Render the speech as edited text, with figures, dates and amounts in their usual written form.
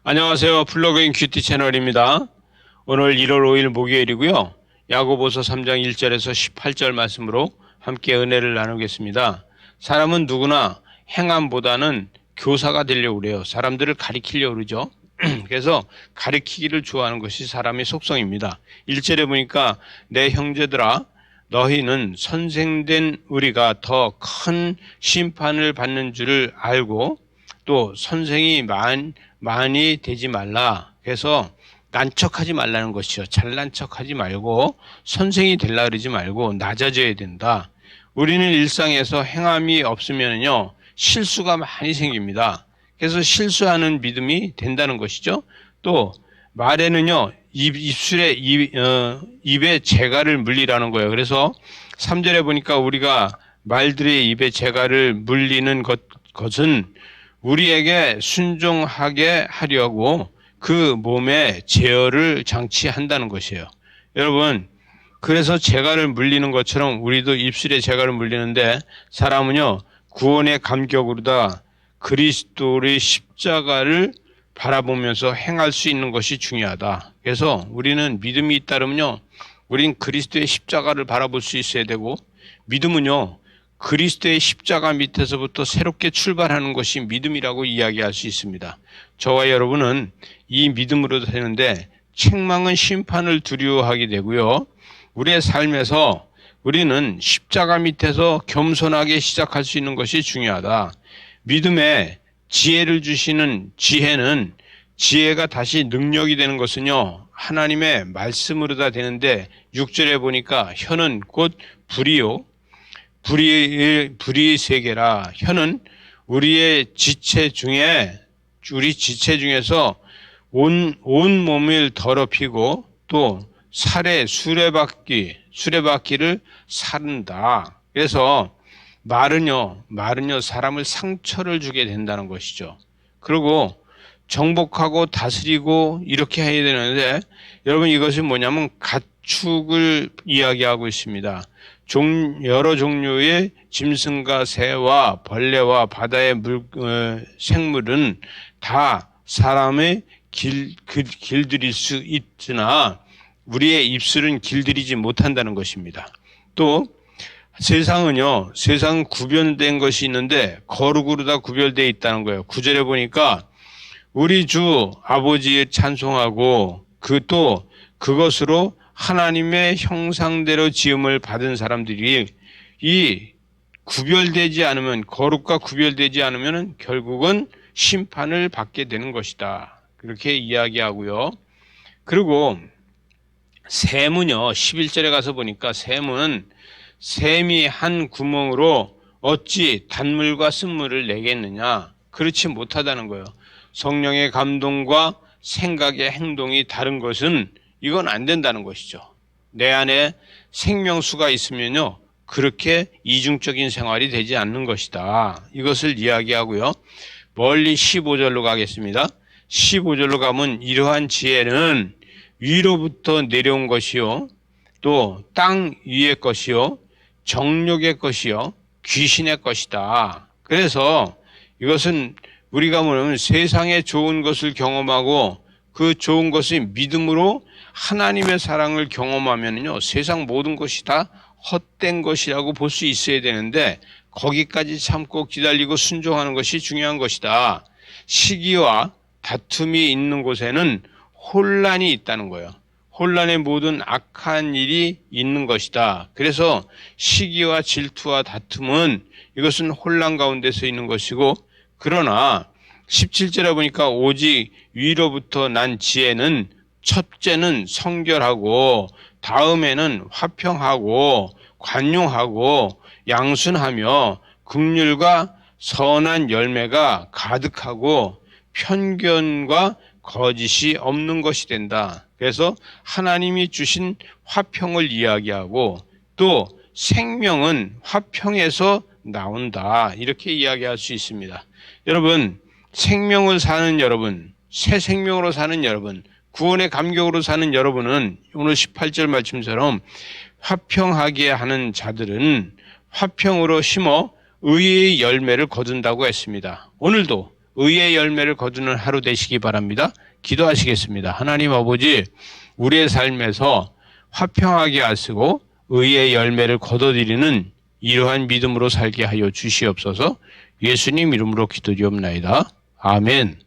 안녕하세요. 플러그인 큐티 채널입니다. 오늘 1월 5일 목요일이고요. 야고보서 3장 1절에서 18절 말씀으로 함께 은혜를 나누겠습니다. 사람은 누구나 행함보다는 교사가 되려고 그래요. 사람들을 가리키려고 그러죠. 그래서 가리키기를 좋아하는 것이 사람의 속성입니다. 1절에 보니까 내 형제들아 너희는 선생된 우리가 더 큰 심판을 받는 줄을 알고 또 선생이 많이 되지 말라. 그래서 난척하지 말라는 것이요. 잘난 척하지 말고 선생이 되려 그러지 말고 낮아져야 된다. 우리는 일상에서 행함이 없으면요 실수가 많이 생깁니다. 그래서 실수하는 믿음이 된다는 것이죠. 또 말에는요 입에 재갈을 물리라는 거예요. 그래서 3절에 보니까 우리가 말들의 입에 재갈을 물리는 것은 우리에게 순종하게 하려고 그 몸에 제어를 장치한다는 것이에요. 여러분, 그래서 재갈을 물리는 것처럼 우리도 입술에 재갈을 물리는데 사람은요 구원의 감격으로다 그리스도의 십자가를 바라보면서 행할 수 있는 것이 중요하다. 그래서 우리는 믿음이 잇따르면요 우린 그리스도의 십자가를 바라볼 수 있어야 되고, 믿음은요 그리스도의 십자가 밑에서부터 새롭게 출발하는 것이 믿음이라고 이야기할 수 있습니다. 저와 여러분은 이 믿음으로 되는데 책망은 심판을 두려워하게 되고요. 우리의 삶에서 우리는 십자가 밑에서 겸손하게 시작할 수 있는 것이 중요하다. 믿음에 지혜를 주시는 지혜는 지혜가 다시 능력이 되는 것은요 하나님의 말씀으로 다 되는데 6절에 보니까 혀는 곧 불이요 불의 세계라. 혀는 우리 지체 중에서 온 몸을 더럽히고 또 수레바퀴를 사른다. 그래서 말은요 사람을 상처를 주게 된다는 것이죠. 그리고 정복하고 다스리고 이렇게 해야 되는데 여러분 이것이 뭐냐면 가축을 이야기하고 있습니다. 여러 종류의 짐승과 새와 벌레와 바다의 생물은 다 사람의 길들일 수 있으나 우리의 입술은 길들이지 못한다는 것입니다. 또 세상은 구별된 것이 있는데 거룩으로 다 구별되어 있다는 거예요. 9절에 보니까 우리 주 아버지의 찬송하고 또 그것으로 하나님의 형상대로 지음을 받은 사람들이 이 구별되지 않으면, 거룩과 구별되지 않으면 결국은 심판을 받게 되는 것이다. 그렇게 이야기하고요. 그리고 샘은요 11절에 가서 보니까 샘이 한 구멍으로 어찌 단물과 쓴물을 내겠느냐. 그렇지 못하다는 거예요. 성령의 감동과 생각의 행동이 다른 것은 이건 안 된다는 것이죠. 내 안에 생명수가 있으면요 그렇게 이중적인 생활이 되지 않는 것이다. 이것을 이야기하고요. 멀리 15절로 가겠습니다. 15절로 가면 이러한 지혜는 위로부터 내려온 것이요 또 땅 위의 것이요 정욕의 것이요 귀신의 것이다. 그래서 이것은 우리가 뭐냐면 세상에 좋은 것을 경험하고 그 좋은 것이 믿음으로 하나님의 사랑을 경험하면요 세상 모든 것이 다 헛된 것이라고 볼 수 있어야 되는데 거기까지 참고 기다리고 순종하는 것이 중요한 것이다. 시기와 다툼이 있는 곳에는 혼란이 있다는 거예요. 혼란의 모든 악한 일이 있는 것이다. 그래서 시기와 질투와 다툼은 이것은 혼란 가운데서 있는 것이고, 그러나 17절에 보니까 오직 위로부터 난 지혜는 첫째는 성결하고 다음에는 화평하고 관용하고 양순하며 긍휼과 선한 열매가 가득하고 편견과 거짓이 없는 것이 된다. 그래서 하나님이 주신 화평을 이야기하고 또 생명은 화평에서 나온다. 이렇게 이야기할 수 있습니다. 여러분, 생명을 사는 여러분, 새 생명으로 사는 여러분, 구원의 감격으로 사는 여러분은 오늘 18절 말씀처럼 화평하게 하는 자들은 화평으로 심어 의의 열매를 거둔다고 했습니다. 오늘도 의의 열매를 거두는 하루 되시기 바랍니다. 기도하시겠습니다. 하나님 아버지, 우리의 삶에서 화평하게 하시고 의의 열매를 거둬들이는 이러한 믿음으로 살게 하여 주시옵소서. 예수님 이름으로 기도드리옵나이다. 아멘.